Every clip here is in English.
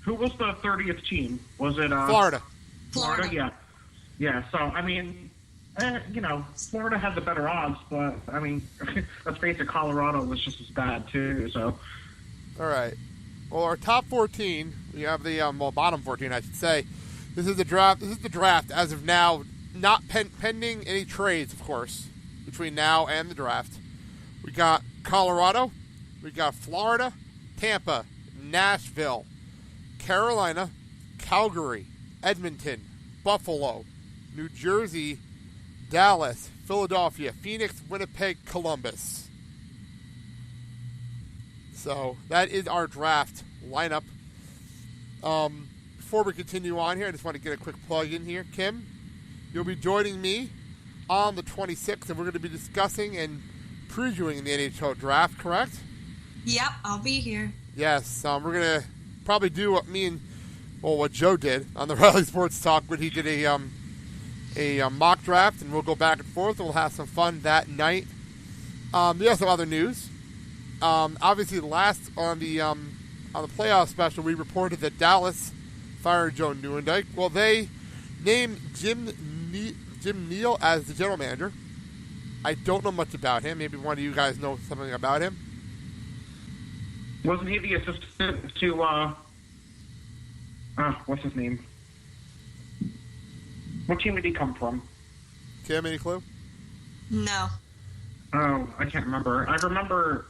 who was the 30th team? Was it Florida? Florida, yeah. Yeah, so, I mean, Florida had the better odds, but, I mean, let's face it, Colorado was just as bad, too, so. All right. Well, our top 14, we have the, bottom 14, I should say. This is the draft as of now, not pending any trades, of course, between now and the draft. We got Colorado, we got Florida, Tampa, Nashville, Carolina, Calgary, Edmonton, Buffalo, New Jersey, Dallas, Philadelphia, Phoenix, Winnipeg, Columbus. So that is our draft lineup. Before we continue on here, I just want to get a quick plug in here. Kim, you'll be joining me on the 26th, and we're going to be discussing and previewing the NHL draft, correct? Yep, I'll be here. Yes, we're going to probably do what Joe did on the Raleigh Sports Talk, when he did a mock draft, and we'll go back and forth, and we'll have some fun that night. We have some other news. Obviously, last on the playoff special, we reported that Dallas fired Joe Newendike. Well, they named Jim Neal as the general manager. I don't know much about him. Maybe one of you guys know something about him. Wasn't he the assistant to, what's his name? What team did he come from? Kim, any clue? No. Oh, I can't remember. I remember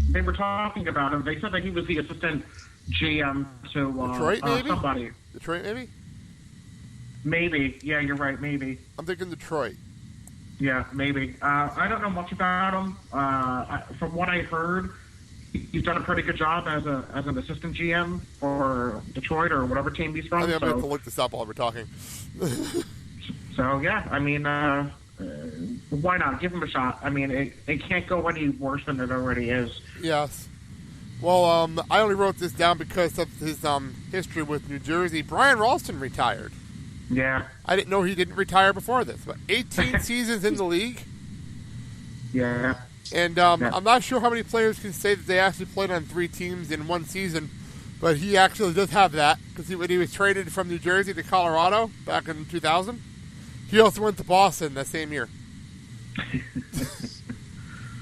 they were talking about him. They said that he was the assistant GM to Detroit, maybe? Somebody. Detroit, maybe? Maybe. Yeah, you're right. Maybe. I'm thinking Detroit. Yeah, maybe. I don't know much about him. From what I heard, he's done a pretty good job as an assistant GM for Detroit or whatever team he's from. I think I'm going to have to look this up while we're talking. So, yeah, I mean, why not? Give him a shot. I mean, it can't go any worse than it already is. Yes. Well, I only wrote this down because of his history with New Jersey. Brian Ralston retired. Yeah. I didn't know he didn't retire before this, but 18 seasons in the league. Yeah. And I'm not sure how many players can say that they actually played on 3 teams in one season, but he actually does have that, because when he was traded from New Jersey to Colorado back in 2000, he also went to Boston that same year.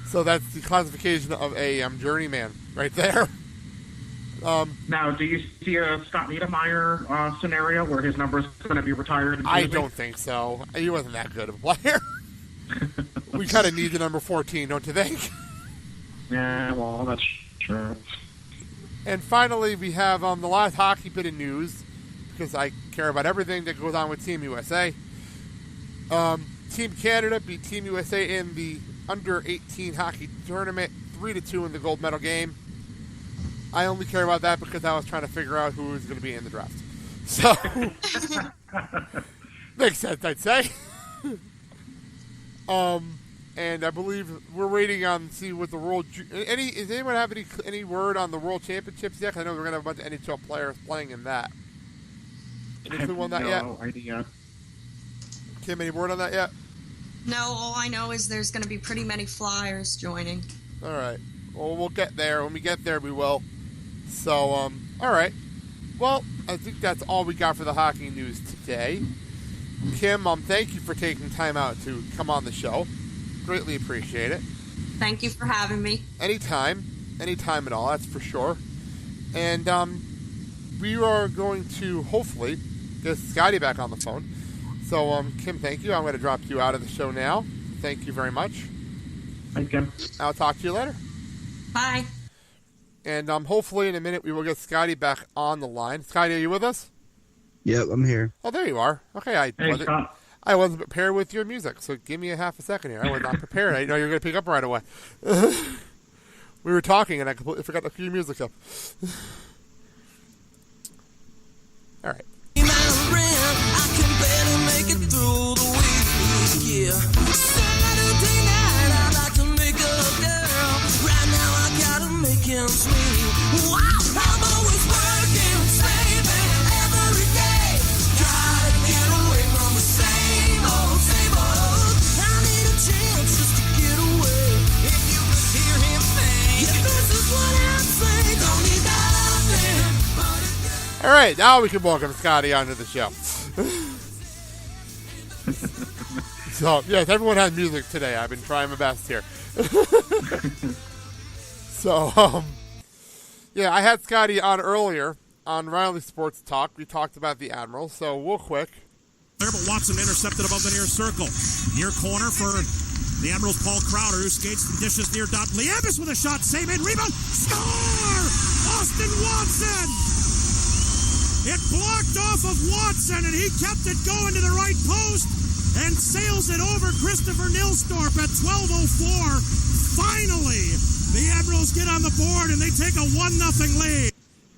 So that's the classification of a journeyman right there. Now, do you see a Scott Niedermayer scenario where his number is going to be retired? I don't think so. He wasn't that good of a player. We kind of need the number 14, don't you think? Yeah, well, that's true. And finally, we have the last hockey bit of news, because I care about everything that goes on with Team USA. Team Canada beat Team USA in the under-18 hockey tournament, 3-2 in the gold medal game. I only care about that because I was trying to figure out who was going to be in the draft. So, makes sense, I'd say. And I believe we're waiting on see what the world. Does anyone have any word on the World Championships yet? 'Cause I know we're going to have a bunch of NHL players playing in that. Any clue on that yet? No idea. Kim, any word on that yet? No, all I know is there's going to be pretty many Flyers joining. All right. Well, we'll get there. When we get there, we will. So, all right. Well, I think that's all we got for the hockey news today. Kim, thank you for taking time out to come on the show. Greatly appreciate it. Thank you for having me. Anytime at all, that's for sure. And we are going to hopefully get Scotty back on the phone. So, Kim, thank you. I'm going to drop you out of the show now. Thank you very much. Thanks, Kim. I'll talk to you later. Bye. And hopefully in a minute we will get Scotty back on the line. Scotty, are you with us? Yep, I'm here. Oh, there you are. Okay, I wasn't prepared with your music, so give me a half a second here. I was not prepared. I didn't know you were going to pick up right away. We were talking, and I completely forgot to cue your music up. All right. All right, now we can welcome Scotty onto the show. So, yes, everyone has music today. I've been trying my best here. So, yeah, I had Scotty on earlier on Reilly Sports Talk. We talked about the Admirals, so real quick. There, but Watson intercepted above the near circle. Near corner for the Admirals' Paul Crowder, who skates and dishes near dot. Liambus with a shot, save it, rebound, score! Austin Watson! It blocked off of Watson, and he kept it going to the right post and sails it over Christopher Nilstorp at 12:04. Finally, the Admirals get on the board, and they take a 1-0 lead.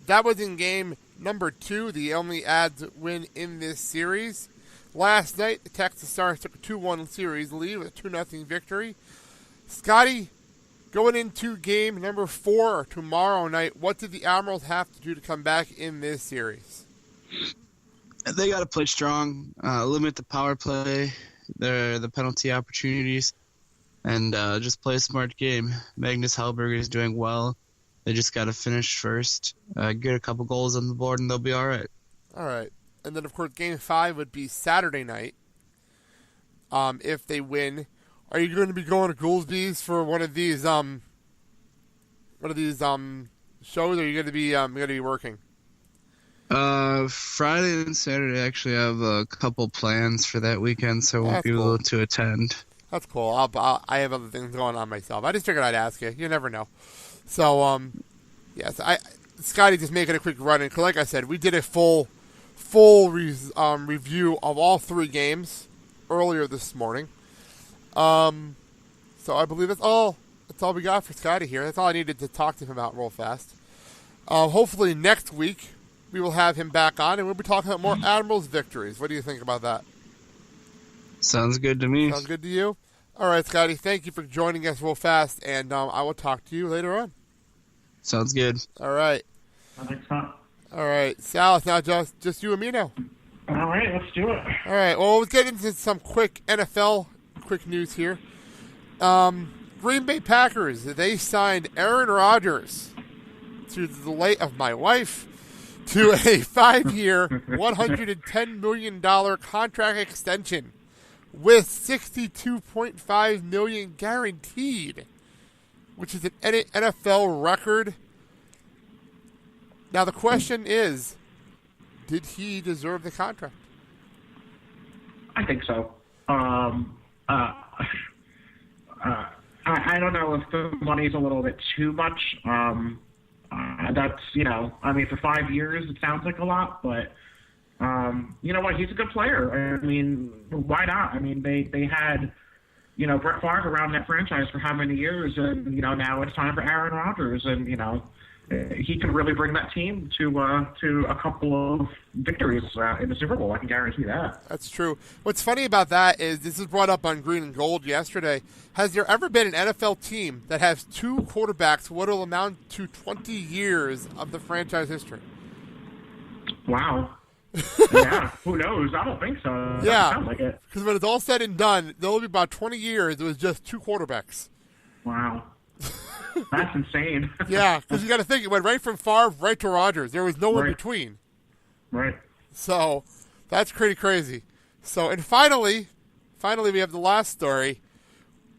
That was in game number 2, the only Ads win in this series. Last night, the Texas Stars took a 2-1 series lead with a 2-0 victory. Scotty, going into game number 4 tomorrow night, what did the Admirals have to do to come back in this series? They got to play strong, limit the power play, the penalty opportunities, and just play a smart game. Magnus Hellberg is doing well. They just got to finish first, get a couple goals on the board, and they'll be all right. All right. And then, of course, Game 5 would be Saturday night. If they win, are you going to be going to Goolsby's for one of these shows? Or are you going to be working? Friday and Saturday, actually, I have a couple plans for that weekend, so I won't be able to attend. That's cool. I have other things going on myself. I just figured I'd ask you. You never know. So, yes, Scotty just making a quick run in. Because like I said, we did a full review of all 3 games earlier this morning. So I believe that's all we got for Scotty here. That's all I needed to talk to him about real fast. Hopefully next week we will have him back on, and we'll be talking about more Admirals victories. What do you think about that? Sounds good to me. Sounds good to you? All right, Scotty, thank you for joining us real fast, and I will talk to you later on. Sounds good. All right. Thanks, Tom. All right, Sal, it's now just you and me now. All right, let's do it. All right, well, let's get into some quick NFL news here. Green Bay Packers, they signed Aaron Rodgers, to the delight of my wife, to a 5-year, $110 million contract extension with $62.5 million guaranteed, which is an NFL record. Now the question is, did he deserve the contract? I think so. I don't know if the money's a little bit too much. That's, I mean, for 5 years, it sounds like a lot, but you know what? He's a good player. I mean, why not? I mean, they had, Brett Favre around that franchise for how many years, and, now it's time for Aaron Rodgers, and, he can really bring that team to a couple of victories in the Super Bowl. I can guarantee that. That's true. What's funny about that is this was brought up on Green and Gold yesterday. Has there ever been an NFL team that has 2 quarterbacks what will amount to 20 years of the franchise history? Wow. Yeah, who knows? I don't think so. Yeah, sounds like it. Because when it's all said and done, there'll be about 20 years. It was just 2 quarterbacks. Wow. That's insane. Yeah, because you got to think, it went right from Favre right to Rodgers. There was no in between. Right. So that's pretty crazy. So, and finally, we have the last story,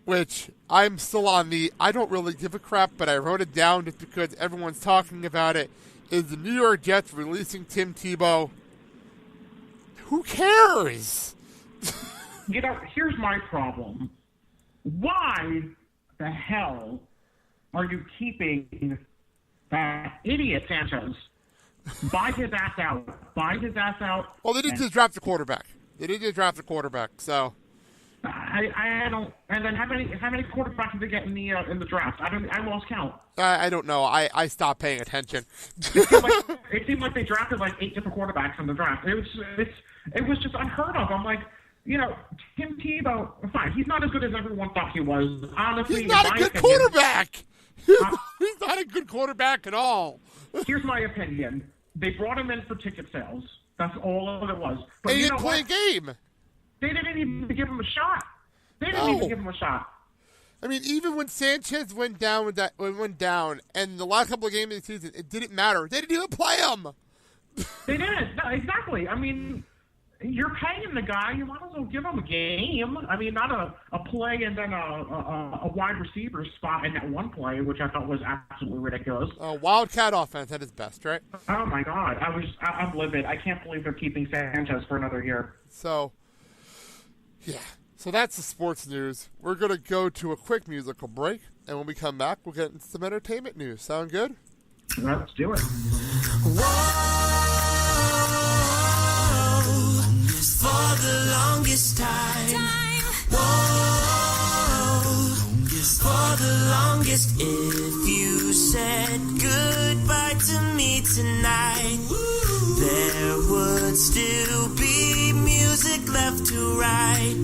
which I'm still on I don't really give a crap, but I wrote it down just because everyone's talking about it, is the New York Jets releasing Tim Tebow. Who cares? Here's my problem. Why the hell are you keeping that idiot Sanchez? Buy his ass out. Well, they didn't just draft the quarterback. So I don't. And then how many quarterbacks did they get in the draft? I lost count. I don't know. I stopped paying attention. It seemed like they drafted like 8 different quarterbacks in the draft. It was just unheard of. I'm like, Tim Tebow, fine. He's not as good as everyone thought he was. Honestly, he's not a good quarterback. He's not a good quarterback at all. Here's my opinion. They brought him in for ticket sales. That's all of it was. But he didn't play a game. They didn't even give him a shot. I mean, even when Sanchez went down, and the last couple of games of the season, it didn't matter. They didn't even play him. They did. No, exactly. I mean, you're paying the guy. You might as well give him a game. I mean, not a play and then a wide receiver spot in that one play, which I thought was absolutely ridiculous. Wildcat offense at its best, right? Oh, my God. I'm livid. I can't believe they're keeping Sanchez for another year. So, yeah. So that's the sports news. We're going to go to a quick musical break, and when we come back, we'll get into some entertainment news. Sound good? Let's do it. For the longest time. Whoa, for the longest. If you said goodbye to me tonight, there would still be music left to write.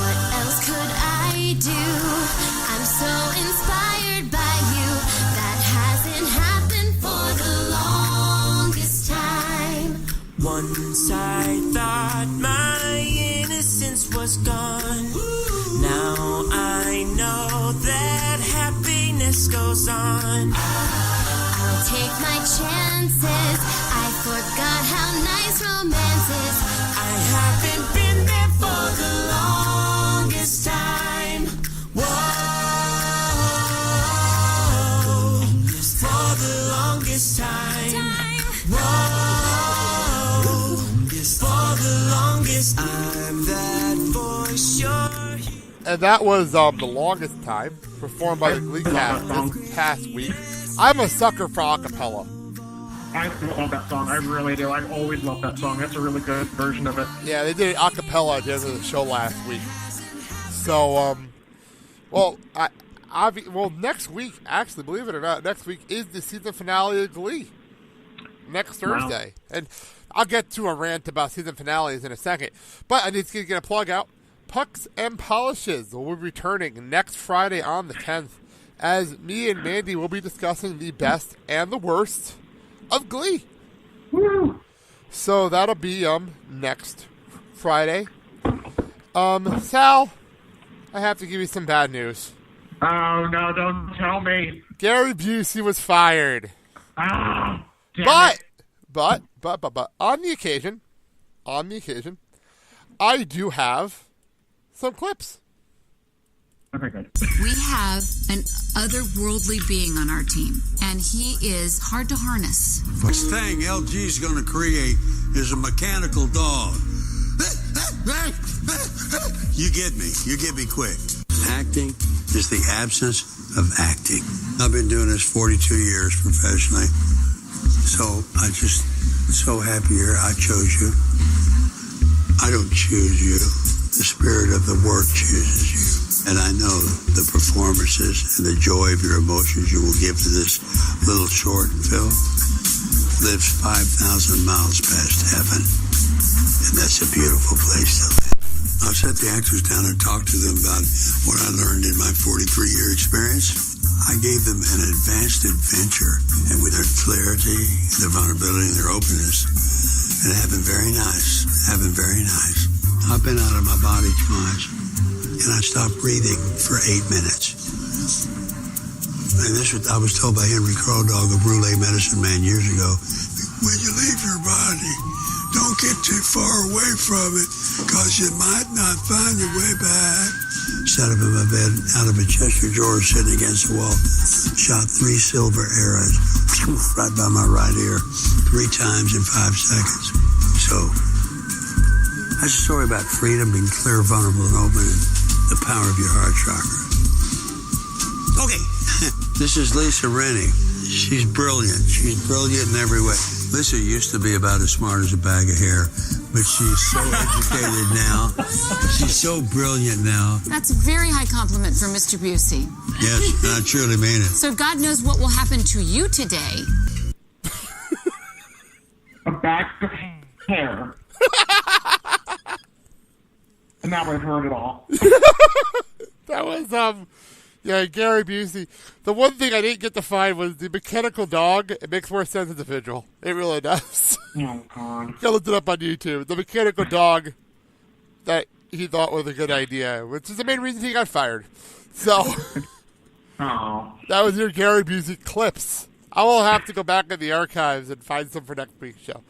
What else could I do? I'm so inspired by you. That hasn't happened for the longest time. Once I thought my innocence was gone. Now I know that happiness goes on. I'll take my chances. I forgot how nice romance is. I haven't been there for the longest time. Whoa, for the longest time. Whoa, for the longest. I'm that for sure. And that was The Longest Time, performed by the Glee cast this past week. I'm a sucker for acapella. I love that song. I really do. I always love that song. That's a really good version of it. Yeah, they did it acapella at the end of the show last week. So, well, next week, actually, believe it or not, next week is the season finale of Glee. Next Thursday. Wow. And I'll get to a rant about season finales in a second. But I need to get a plug out. Pucks and Polishes will be returning next Friday on the 10th, as me and Mandy will be discussing the best and the worst of Glee. Woo! So that'll be next Friday. Sal, I have to give you some bad news. Oh no, don't tell me. Gary Busey was fired. Ah, but on the occasion, I do have some clips. Okay, good. We have an otherworldly being on our team, and he is hard to harness. First thing LG's going to create is a mechanical dog. You get me. You get me quick. Acting is the absence of acting. I've been doing this 42 years professionally, so I just so happy I chose you. I don't choose you. The spirit of the work chooses you. And I know the performances and the joy of your emotions you will give to this little short film lives 5,000 miles past heaven. And that's a beautiful place to live. I'll set the actors down and talk to them about what I learned in my 43-year experience. I gave them an advanced adventure, and with their clarity, their vulnerability, and their openness, and have been very nice. I've been out of my body twice, and I stopped breathing for 8 minutes. And I was told by Henry Crawdog, a Brule medicine man years ago, when you leave your body, don't get too far away from it, because you might not find your way back. Sat up in my bed, out of a chest of drawers, sitting against the wall, shot 3 silver arrows right by my right ear, 3 times in 5 seconds. So, that's a story about freedom, being clear, vulnerable, and open, and the power of your heart chakra. Okay, this is Lisa Rennie. She's brilliant. She's brilliant in every way. Lisa used to be about as smart as a bag of hair, but she's so educated now. She's so brilliant now. That's a very high compliment for Mr. Busey. Yes, and I truly mean it. So God knows what will happen to you today. A bag of hair. And now I've heard it all. That was, Gary Busey. The one thing I didn't get to find was the mechanical dog. It makes more sense as a visual. It really does. Oh, God. I looked it up on YouTube. The mechanical dog that he thought was a good idea, which is the main reason he got fired. So, Oh. that was your Gary Busey clips. I will have to go back in the archives and find some for next week's show.